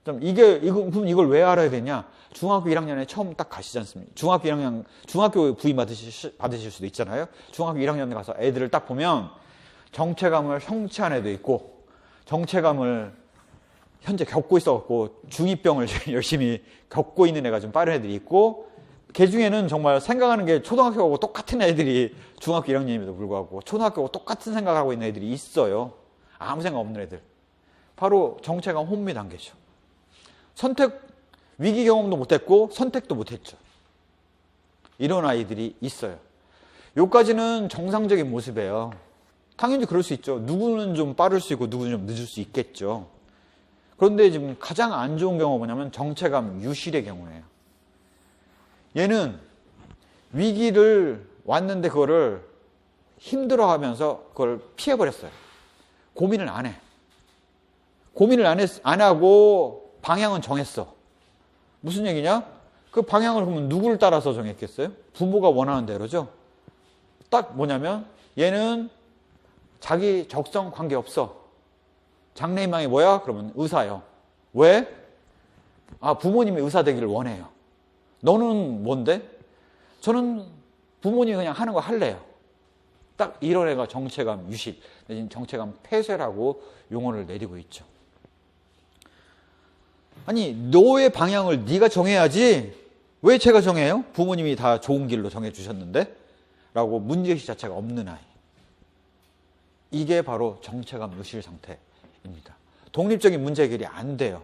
Speaker 1: 그럼 이걸 왜 알아야 되냐? 중학교 1학년에 처음 딱 가시지 않습니까? 중학교 부임 받으실 수도 있잖아요. 중학교 1학년에 가서 애들을 딱 보면 정체감을 성취한 애도 있고, 정체감을 현재 겪고 있어갖고 중2병을 열심히 겪고 있는 애가 좀 빠른 애들이 있고, 걔 중에는 정말 생각하는 게 초등학교하고 똑같은 애들이 중학교 1학년임에도 불구하고 초등학교하고 똑같은 생각하고 있는 애들이 있어요. 아무 생각 없는 애들. 바로 정체감 혼미 단계죠. 위기 경험도 못했고 선택도 못했죠. 이런 아이들이 있어요. 여기까지는 정상적인 모습이에요. 당연히 그럴 수 있죠. 누구는 좀 빠를 수 있고 누구는 좀 늦을 수 있겠죠. 그런데 지금 가장 안 좋은 경우가 뭐냐면 정체감 유실의 경우예요. 얘는 위기를 왔는데 그거를 힘들어하면서 그걸 피해버렸어요. 고민을 안 해. 고민을 안 하고 방향은 정했어. 무슨 얘기냐? 그 방향을 그러면 누구를 따라서 정했겠어요? 부모가 원하는 대로죠. 딱 뭐냐면 얘는 자기 적성 관계없어. 장래희망이 뭐야? 그러면 의사요. 왜? 부모님이 의사 되기를 원해요. 너는 뭔데? 저는 부모님이 그냥 하는 거 할래요. 딱 이런 애가 정체감 유실, 내지는 정체감 폐쇄라고 용어를 내리고 있죠. 아니, 너의 방향을 네가 정해야지 왜 제가 정해요? 부모님이 다 좋은 길로 정해주셨는데? 라고 문제의식 자체가 없는 아이. 이게 바로 정체감 유실 상태입니다. 독립적인 문제 해결이 안 돼요.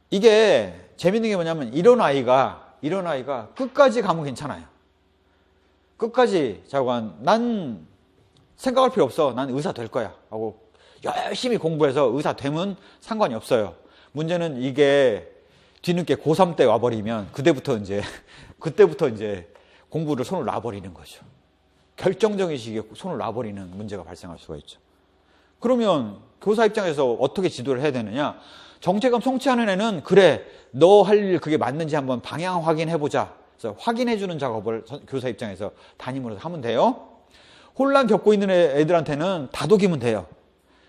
Speaker 1: 이게 재밌는 게 뭐냐면 이런 아이가 끝까지 가면 괜찮아요. 끝까지 난 생각할 필요 없어. 난 의사 될 거야. 하고 열심히 공부해서 의사 되면 상관이 없어요. 문제는 이게 뒤늦게 고3 때 와버리면 그때부터 이제 공부를 손을 놔버리는 거죠. 결정적인 시기에 손을 놔버리는 문제가 발생할 수가 있죠. 그러면 교사 입장에서 어떻게 지도를 해야 되느냐? 정체감 성취하는 애는 그래, 너 할 일 그게 맞는지 한번 방향 확인해보자. 그래서 확인해주는 작업을 교사 입장에서 담임으로서 하면 돼요. 혼란 겪고 있는 애들한테는 다독이면 돼요.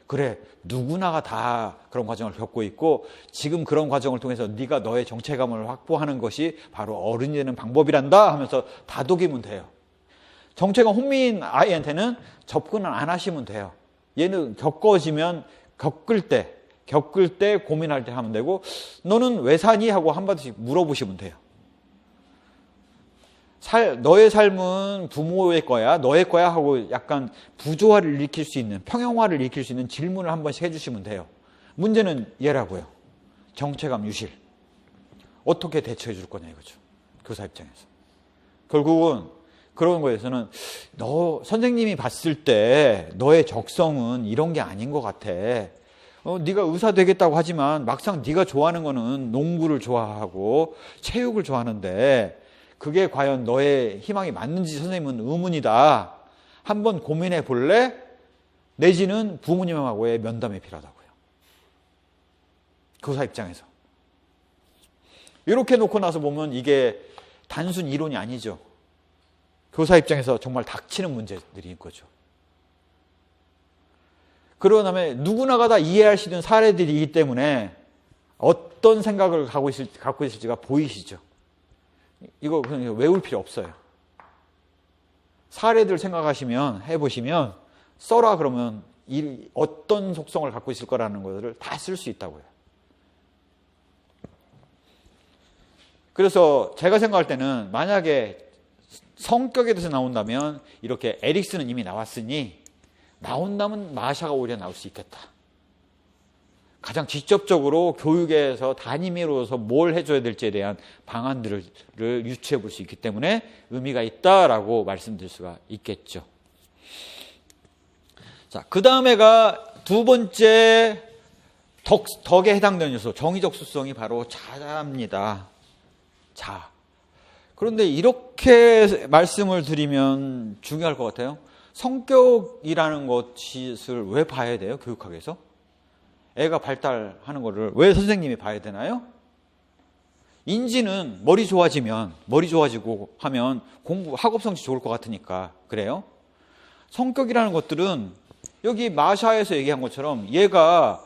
Speaker 1: 그래, 누구나가 다 그런 과정을 겪고 있고 지금 그런 과정을 통해서 네가 너의 정체감을 확보하는 것이 바로 어른이 되는 방법이란다 하면서 다독이면 돼요. 정체감 혼미인 아이한테는 접근을 안 하시면 돼요. 얘는 겪을 때 고민할 때 하면 되고 너는 왜 사니? 하고 한마디씩 물어보시면 돼요. 너의 삶은 부모의 거야, 너의 거야 하고 약간 부조화를 일으킬 수 있는, 평형화를 일으킬 수 있는 질문을 한 번씩 해주시면 돼요. 문제는 얘라고요. 정체감 유실. 어떻게 대처해 줄 거냐 이거죠. 교사 입장에서. 결국은 그런 거에서는 선생님이 봤을 때 너의 적성은 이런 게 아닌 것 같아. 네가 의사 되겠다고 하지만 막상 네가 좋아하는 거는 농구를 좋아하고 체육을 좋아하는데 그게 과연 너의 희망이 맞는지 선생님은 의문이다. 한번 고민해 볼래? 내지는 부모님하고의 면담이 필요하다고요. 교사 입장에서. 이렇게 놓고 나서 보면 이게 단순 이론이 아니죠. 교사 입장에서 정말 닥치는 문제들인 거죠. 그러고 다음에 누구나가 다 이해할 수 있는 사례들이기 때문에 어떤 생각을 갖고 있을지가 보이시죠. 이거 그냥 외울 필요 없어요. 사례들 해보시면 써라 그러면 어떤 속성을 갖고 있을 거라는 것들을 다 쓸 수 있다고요. 그래서 제가 생각할 때는 만약에 성격에 대해서 나온다면 이렇게 에릭슨은 이미 나왔으니 나온다면 마샤가 오히려 나올 수 있겠다. 가장 직접적으로 교육에서 담임으로서 뭘 해줘야 될지에 대한 방안들을 유추해 볼 수 있기 때문에 의미가 있다라고 말씀드릴 수가 있겠죠. 자, 그 다음에가 두 번째 덕에 해당되는 요소, 정의적 수성이 바로 자입니다. 자. 그런데 이렇게 말씀을 드리면 중요할 것 같아요. 성격이라는 것을 왜 봐야 돼요? 교육학에서? 애가 발달하는 거를 왜 선생님이 봐야 되나요? 인지는 머리 좋아지고 하면 학업 성취 좋을 것 같으니까 그래요. 성격이라는 것들은 여기 마샤에서 얘기한 것처럼 얘가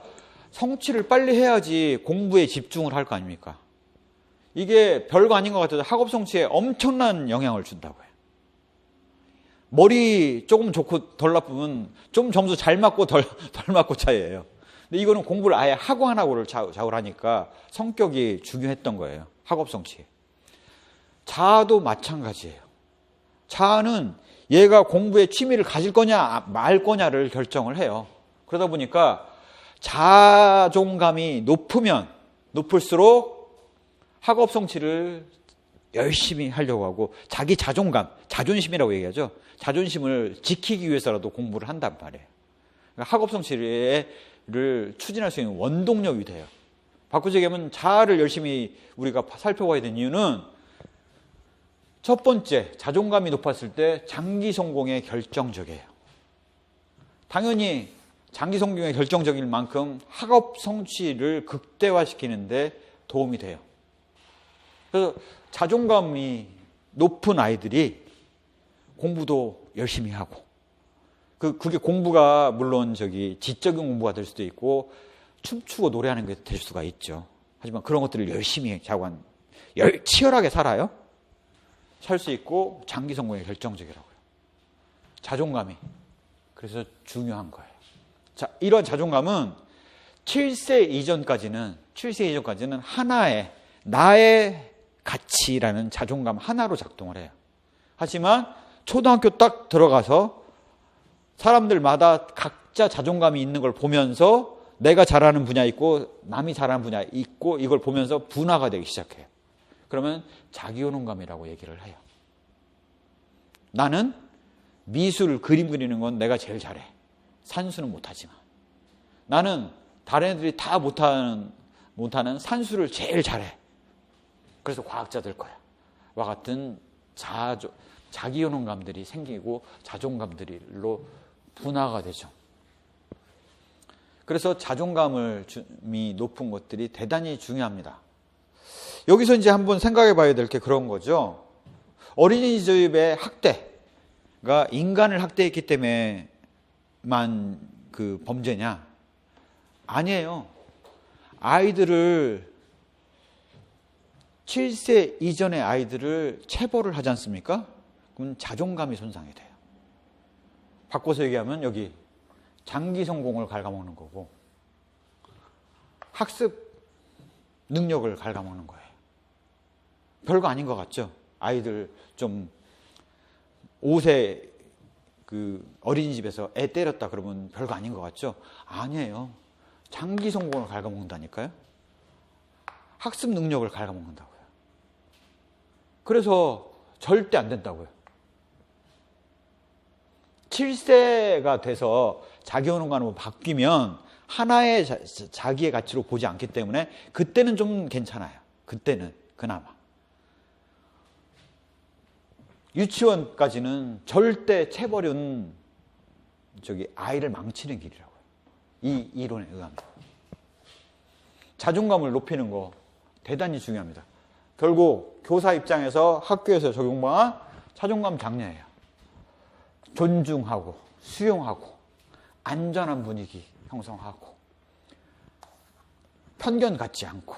Speaker 1: 성취를 빨리 해야지 공부에 집중을 할 거 아닙니까? 이게 별거 아닌 것 같아도 학업 성취에 엄청난 영향을 준다고요. 머리 조금 좋고 덜 나쁘면 좀 점수 잘 맞고 덜 맞고 차이예요. 근데 이거는 공부를 아예 하고 안 하고를 좌우를 하니까 성격이 중요했던 거예요. 학업 성취에. 자아도 마찬가지예요. 자아는 얘가 공부에 취미를 가질 거냐 말 거냐를 결정을 해요. 그러다 보니까 자존감이 높을수록 학업 성취를 열심히 하려고 하고 자기 자존심이라고 얘기하죠. 자존심을 지키기 위해서라도 공부를 한단 말이에요. 그러니까 학업 성취를 추진할 수 있는 원동력이 돼요. 바꾸자 얘기하면 자아를 열심히 우리가 살펴봐야 되는 이유는 첫 번째, 자존감이 높았을 때 장기 성공에 결정적이에요. 당연히 장기 성공에 결정적일 만큼 학업 성취를 극대화시키는데 도움이 돼요. 그래서 자존감이 높은 아이들이 공부도 열심히 하고, 그게 공부가 물론 지적인 공부가 될 수도 있고, 춤추고 노래하는 게 될 수가 있죠. 하지만 그런 것들을 열심히 치열하게 살아요. 살 수 있고 장기 성공이 결정적이라고요. 자존감이. 그래서 중요한 거예요. 자, 이런 자존감은 7세 이전까지는 하나의 나의 가치라는 자존감 하나로 작동을 해요. 하지만 초등학교 딱 들어가서 사람들마다 각자 자존감이 있는 걸 보면서 내가 잘하는 분야 있고 남이 잘하는 분야 있고 이걸 보면서 분화가 되기 시작해요. 그러면 자기효능감이라고 얘기를 해요. 나는 미술, 그림 그리는 건 내가 제일 잘해. 산수는 못하지만. 나는 다른 애들이 다 못하는 산수를 제일 잘해. 그래서 과학자 될 거야. 와 같은 자기효능감들이 생기고 자존감들로 분화가 되죠. 그래서 자존감이 높은 것들이 대단히 중요합니다. 여기서 이제 한번 생각해 봐야 될 게 그런 거죠. 어린이집의 학대가 인간을 학대했기 때문에만 그 범죄냐? 아니에요. 아이들을 7세 이전의 아이들을 체벌을 하지 않습니까? 그럼 자존감이 손상이 돼요. 바꿔서 얘기하면 여기 장기 성공을 갉아먹는 거고 학습 능력을 갉아먹는 거예요. 별거 아닌 것 같죠? 아이들 좀 5세 그 어린이집에서 애 때렸다 그러면 별거 아닌 것 같죠? 아니에요. 장기 성공을 갉아먹는다니까요. 학습 능력을 갉아먹는다고요. 그래서 절대 안 된다고요. 7세가 돼서 자기효능감으로 바뀌면 하나의 자기의 가치로 보지 않기 때문에 그때는 좀 괜찮아요. 그때는 그나마. 유치원까지는 절대 체벌은 아이를 망치는 길이라고요. 이 이론에 의하면. 자존감을 높이는 거 대단히 중요합니다. 결국 교사 입장에서 학교에서 적용한 자존감 장려예요. 존중하고 수용하고 안전한 분위기 형성하고 편견 갖지 않고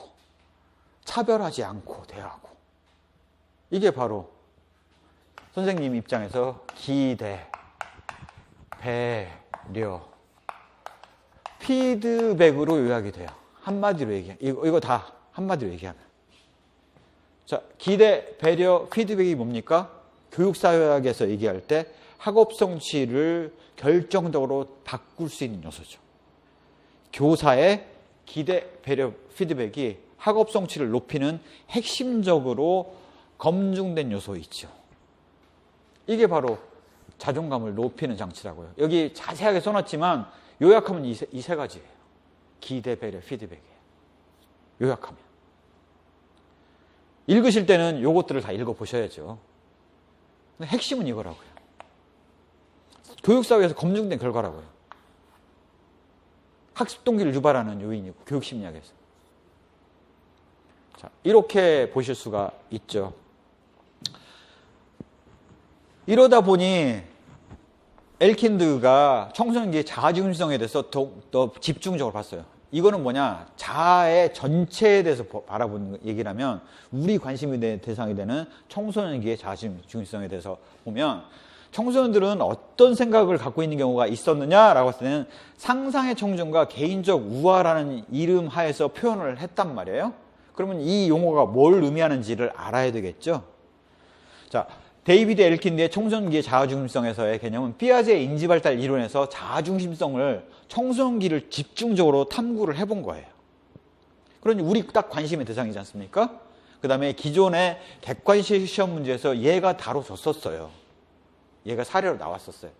Speaker 1: 차별하지 않고 대하고 이게 바로 선생님 입장에서 기대, 배려, 피드백으로 요약이 돼요. 한마디로 얘기해. 이거 다 한마디로 얘기하면. 자, 기대, 배려, 피드백이 뭡니까? 교육사회학에서 얘기할 때 학업 성취를 결정적으로 바꿀 수 있는 요소죠. 교사의 기대, 배려, 피드백이 학업 성취를 높이는 핵심적으로 검증된 요소이죠. 이게 바로 자존감을 높이는 장치라고요. 여기 자세하게 써놨지만 요약하면 이 세 가지예요. 기대, 배려, 피드백이에요. 요약하면. 읽으실 때는 요것들을 다 읽어보셔야죠. 근데 핵심은 이거라고요. 교육사회에서 검증된 결과라고요. 학습 동기를 유발하는 요인이고 교육심리학에서. 자, 이렇게 보실 수가 있죠. 이러다 보니 엘킨드가 청소년기의 자아중심성에 대해서 더 집중적으로 봤어요. 이거는 뭐냐? 자아의 전체에 대해서 바라보는 얘기라면 우리 관심이 대상이 되는 청소년기의 자아중심성에 대해서 보면 청소년들은 어떤 생각을 갖고 있는 경우가 있었느냐라고 했을 때는 상상의 청중과 개인적 우화라는 이름 하에서 표현을 했단 말이에요. 그러면 이 용어가 뭘 의미하는지를 알아야 되겠죠. 자, 데이비드 엘킨드의 청소년기의 자아중심성에서의 개념은 피아제의 인지발달 이론에서 자아중심성을 청소년기를 집중적으로 탐구를 해본 거예요. 그러니 우리 딱 관심의 대상이지 않습니까? 그 다음에 기존의 객관식 시험 문제에서 얘가 다뤄졌었어요. 얘가 사례로 나왔었어요.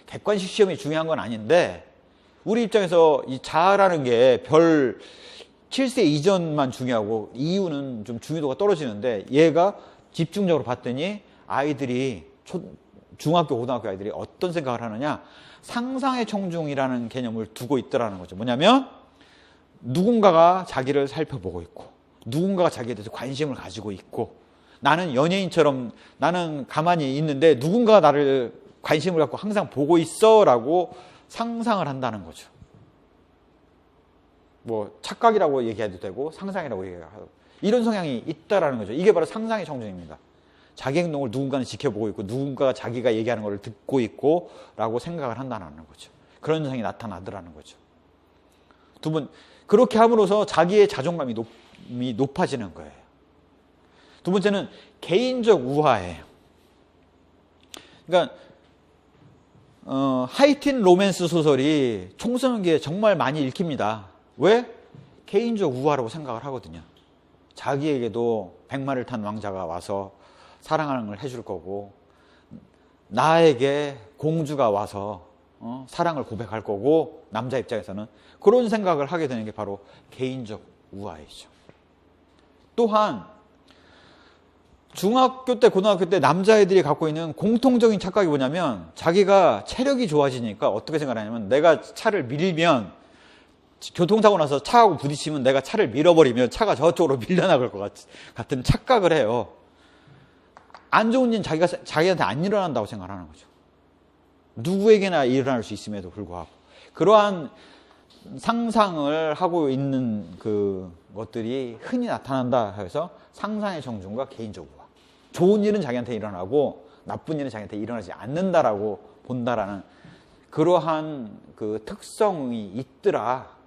Speaker 1: 객관식 시험이 중요한 건 아닌데 우리 입장에서 이 자아라는 게 별 7세 이전만 중요하고 이후는 좀 중요도가 떨어지는데 얘가 집중적으로 봤더니 아이들이 중학교, 고등학교 아이들이 어떤 생각을 하느냐, 상상의 청중이라는 개념을 두고 있더라는 거죠. 뭐냐면 누군가가 자기를 살펴보고 있고 누군가가 자기에 대해서 관심을 가지고 있고, 나는 연예인처럼 나는 가만히 있는데 누군가가 나를 관심을 갖고 항상 보고 있어 라고 상상을 한다는 거죠. 뭐 착각이라고 얘기해도 되고 상상이라고 얘기해도, 이런 성향이 있다라는 거죠. 이게 바로 상상의 청중입니다. 자기 행동을 누군가는 지켜보고 있고 누군가가 자기가 얘기하는 걸 듣고 있고 라고 생각을 한다는 거죠. 그런 현상이 나타나더라는 거죠. 두 번, 그렇게 함으로써 자기의 자존감이 높아지는 거예요. 두 번째는 개인적 우화예요. 그러니까 하이틴 로맨스 소설이 청소년기에 정말 많이 읽힙니다. 왜? 개인적 우화라고 생각을 하거든요. 자기에게도 백마를 탄 왕자가 와서 사랑을 해줄 거고, 나에게 공주가 와서 사랑을 고백할 거고, 남자 입장에서는 그런 생각을 하게 되는 게 바로 개인적 우화이죠. 또한 중학교 때, 고등학교 때 남자애들이 갖고 있는 공통적인 착각이 뭐냐면, 자기가 체력이 좋아지니까 어떻게 생각하냐면, 내가 차를 밀면, 교통사고 나서 차하고 부딪히면 내가 차를 밀어버리면 차가 저쪽으로 밀려나갈 것 같은 착각을 해요. 안 좋은 일은 자기한테 안 일어난다고 생각하는 거죠. 누구에게나 일어날 수 있음에도 불구하고. 그러한 상상을 하고 있는 그 것들이 흔히 나타난다 해서 상상의 청중과 개인적 우화. 좋은 일은 자기한테 일어나고 나쁜 일은 자기한테 일어나지 않는다라고 본다라는 그러한 그 특성이 있더라.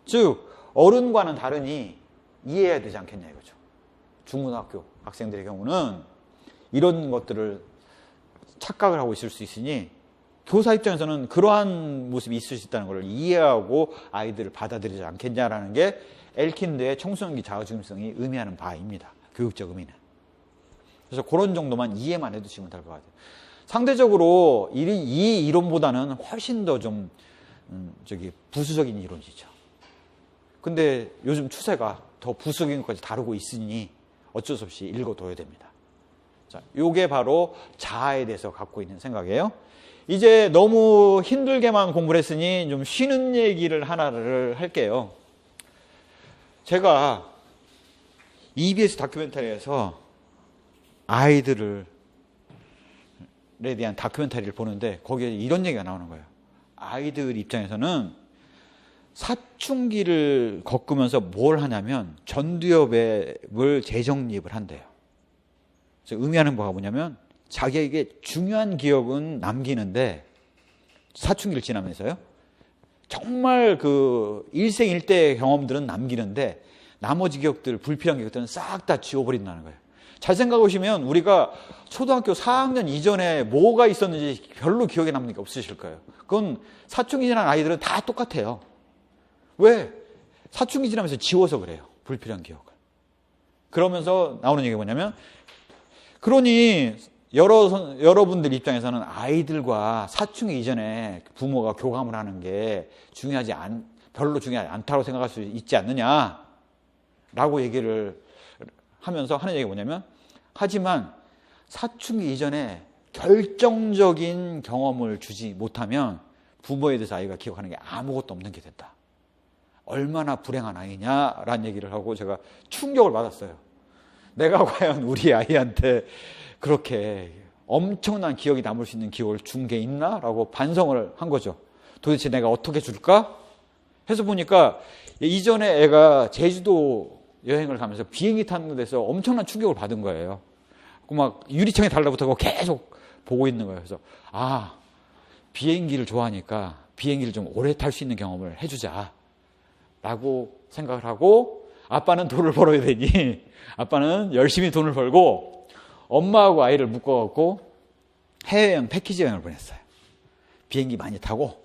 Speaker 1: 즉 어른과는 다르니 이해해야 되지 않겠냐 이거죠. 중고등학교 학생들의 경우는 이런 것들을 착각을 하고 있을 수 있으니 교사 입장에서는 그러한 모습이 있을 수 있다는 걸 이해하고 아이들을 받아들이지 않겠냐라는 게 엘킨드의 청소년기 자아중심성이 의미하는 바입니다. 교육적 의미는. 그래서 그런 정도만 이해만 해두시면 될 것 같아요. 상대적으로 이 이론보다는 훨씬 더 좀 부수적인 이론이죠. 근데 요즘 추세가 더 부수적인 것까지 다루고 있으니 어쩔 수 없이 읽어둬야 됩니다. 자, 요게 바로 자아에 대해서 갖고 있는 생각이에요. 이제 너무 힘들게만 공부를 했으니 좀 쉬는 얘기를 하나를 할게요. 제가 EBS 다큐멘터리에서 아이들에 대한 다큐멘터리를 보는데 거기에 이런 얘기가 나오는 거예요. 아이들 입장에서는 사춘기를 겪으면서 뭘 하냐면 전두엽을 재정립을 한대요. 그래서 의미하는 바가 뭐냐면 자기에게 중요한 기억은 남기는데 사춘기를 지나면서요. 정말 그 일생일대의 경험들은 남기는데 나머지 기억들, 불필요한 기억들은 싹 다 지워버린다는 거예요. 잘 생각해 보시면 우리가 초등학교 4학년 이전에 뭐가 있었는지 별로 기억에 남는 게 없으실 거예요. 그건 사춘기 지난 아이들은 다 똑같아요. 왜? 사춘기 지나면서 지워서 그래요. 불필요한 기억을. 그러면서 나오는 얘기가 뭐냐면, 그러니 여러분들 입장에서는 아이들과 사춘기 이전에 부모가 교감을 하는 게 별로 중요하지 않다고 생각할 수 있지 않느냐라고 얘기를 하면서 하는 얘기가 뭐냐면, 하지만 사춘기 이전에 결정적인 경험을 주지 못하면 부모에 대해서 아이가 기억하는 게 아무것도 없는 게 된다. 얼마나 불행한 아이냐라는 얘기를 하고 제가 충격을 받았어요. 내가 과연 우리 아이한테 그렇게 엄청난 기억이 남을 수 있는 기억을 준 게 있나? 라고 반성을 한 거죠. 도대체 내가 어떻게 줄까? 해서 보니까 이전에 애가 제주도 여행을 가면서 비행기 타는 데서 엄청난 충격을 받은 거예요. 막 유리창에 달라붙고 계속 보고 있는 거예요. 그래서 비행기를 좋아하니까 비행기를 좀 오래 탈 수 있는 경험을 해주자 라고 생각을 하고, 아빠는 돈을 벌어야 되니 아빠는 열심히 돈을 벌고 엄마하고 아이를 묶어갖고 해외여행 패키지 여행을 보냈어요. 비행기 많이 타고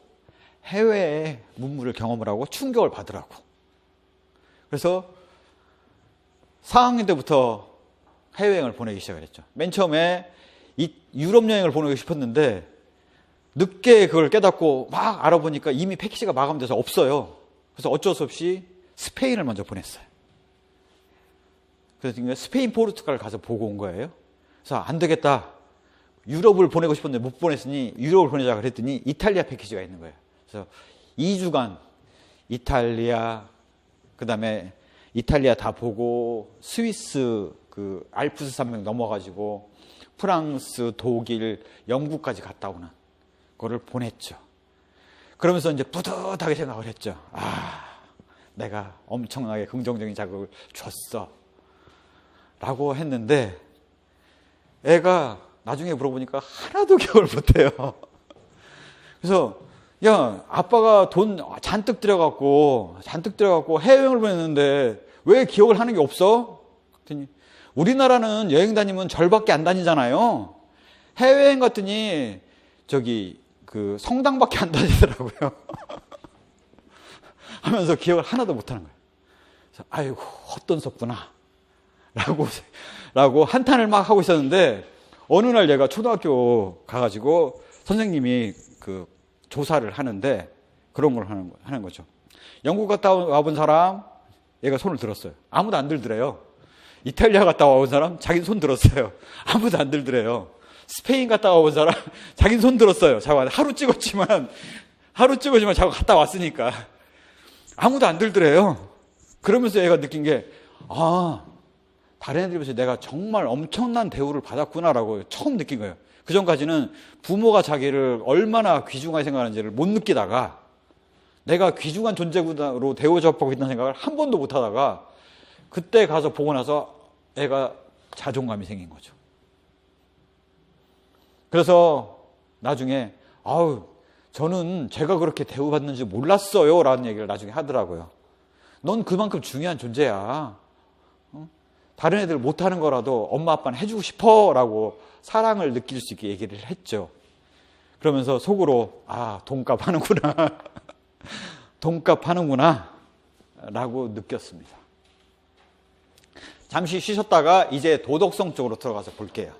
Speaker 1: 해외의 문물을 경험을 하고 충격을 받으라고. 그래서 4학년 때부터 해외여행을 보내기 시작을 했죠. 맨 처음에 유럽 여행을 보내고 싶었는데 늦게 그걸 깨닫고 막 알아보니까 이미 패키지가 마감돼서 없어요. 그래서 어쩔 수 없이 스페인을 먼저 보냈어요. 그래서 스페인, 포르투갈을 가서 보고 온 거예요. 그래서 안 되겠다. 유럽을 보내고 싶었는데 못 보냈으니 유럽을 보내자 그랬더니 이탈리아 패키지가 있는 거예요. 그래서 2주간 이탈리아, 그 다음에 이탈리아 다 보고 스위스 그 알프스 산맥 넘어가지고 프랑스, 독일, 영국까지 갔다 오는 거를 보냈죠. 그러면서 이제 뿌듯하게 생각을 했죠. 내가 엄청나게 긍정적인 자극을 줬어. 라고 했는데 애가 나중에 물어보니까 하나도 기억을 못해요. 그래서 야, 아빠가 돈 잔뜩 들여갖고 해외여행을 보냈는데 왜 기억을 하는 게 없어? 그랬더니 우리나라는 여행 다니면 절밖에 안 다니잖아요. 해외여행 갔더니 저기 그 성당밖에 안 다니더라고요. 하면서 기억을 하나도 못하는 거예요. 그래서 아이고 헛돈 썼구나 라고 한탄을 막 하고 있었는데 어느 날 얘가 초등학교 가가지고 선생님이 그 조사를 하는데 그런 걸 하는 거죠. 영국 갔다 와본 사람 얘가 손을 들었어요. 아무도 안 들더래요. 이탈리아 갔다 와본 사람 자기는 손 들었어요. 아무도 안 들더래요. 스페인 갔다 와본 사람 자기는 손 들었어요. 자기가 하루 찍었지만 자기가 갔다 왔으니까 아무도 안 들더래요. 그러면서 얘가 느낀 게 다른 애들에 비해서 내가 정말 엄청난 대우를 받았구나라고 처음 느낀 거예요. 그 전까지는 부모가 자기를 얼마나 귀중하게 생각하는지를 못 느끼다가 내가 귀중한 존재로 대우받고 있다는 생각을 한 번도 못 하다가 그때 가서 보고 나서 애가 자존감이 생긴 거죠. 그래서 나중에 저는 제가 그렇게 대우받는지 몰랐어요 라는 얘기를 나중에 하더라고요. 넌 그만큼 중요한 존재야. 다른 애들 못하는 거라도 엄마 아빠는 해주고 싶어 라고 사랑을 느낄 수 있게 얘기를 했죠. 그러면서 속으로 돈값 하는구나 라고 느꼈습니다. 잠시 쉬셨다가 이제 도덕성 쪽으로 들어가서 볼게요.